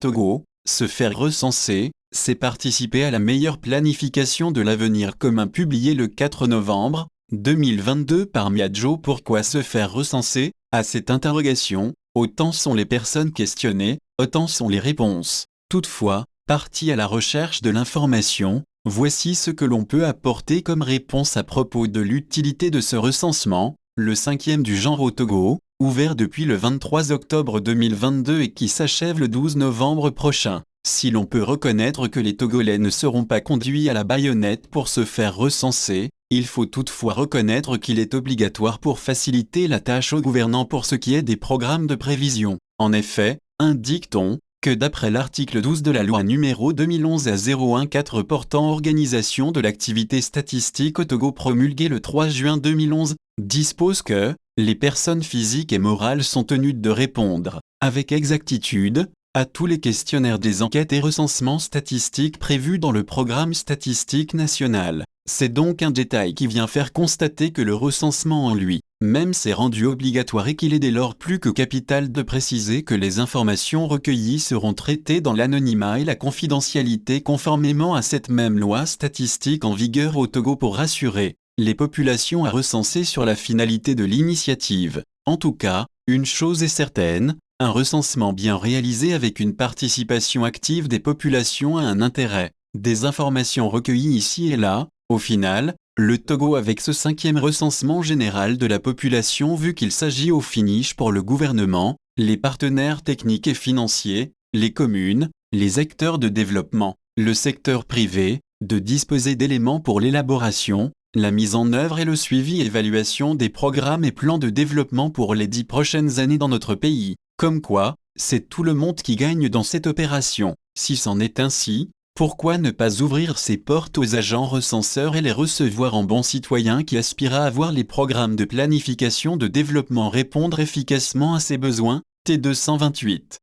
Togo, se faire recenser, c'est participer à la meilleure planification de l'avenir commun publié le 4 novembre 2022 par Miadjo. Pourquoi se faire recenser? À cette interrogation, autant sont les personnes questionnées, autant sont les réponses. Toutefois, partis à la recherche de l'information, voici ce que l'on peut apporter comme réponse à propos de l'utilité de ce recensement, le 5e du genre au Togo, ouvert depuis le 23 octobre 2022 et qui s'achève le 12 novembre prochain. Si l'on peut reconnaître que les Togolais ne seront pas conduits à la baïonnette pour se faire recenser, il faut toutefois reconnaître qu'il est obligatoire pour faciliter la tâche aux gouvernants pour ce qui est des programmes de prévision. En effet, indique-t-on, que d'après l'article 12 de la loi numéro 2011-014 portant organisation de l'activité statistique au Togo promulguée le 3 juin 2011, dispose que les personnes physiques et morales sont tenues de répondre, avec exactitude, à tous les questionnaires des enquêtes et recensements statistiques prévus dans le programme statistique national. C'est donc un détail qui vient faire constater que le recensement en lui-même s'est rendu obligatoire et qu'il est dès lors plus que capital de préciser que les informations recueillies seront traitées dans l'anonymat et la confidentialité conformément à cette même loi statistique en vigueur au Togo pour rassurer les populations à recenser sur la finalité de l'initiative. En tout cas, une chose est certaine, un recensement bien réalisé avec une participation active des populations a un intérêt. Des informations recueillies ici et là, au final, le Togo avec ce 5e recensement général de la population vu qu'il s'agit au finish pour le gouvernement, les partenaires techniques et financiers, les communes, les acteurs de développement, le secteur privé, de disposer d'éléments pour l'élaboration, la mise en œuvre et le suivi et évaluation des programmes et plans de développement pour les 10 prochaines années dans notre pays. Comme quoi, c'est tout le monde qui gagne dans cette opération. Si c'en est ainsi, pourquoi ne pas ouvrir ses portes aux agents recenseurs et les recevoir en bons citoyens qui aspirent à voir les programmes de planification de développement répondre efficacement à ses besoins? T228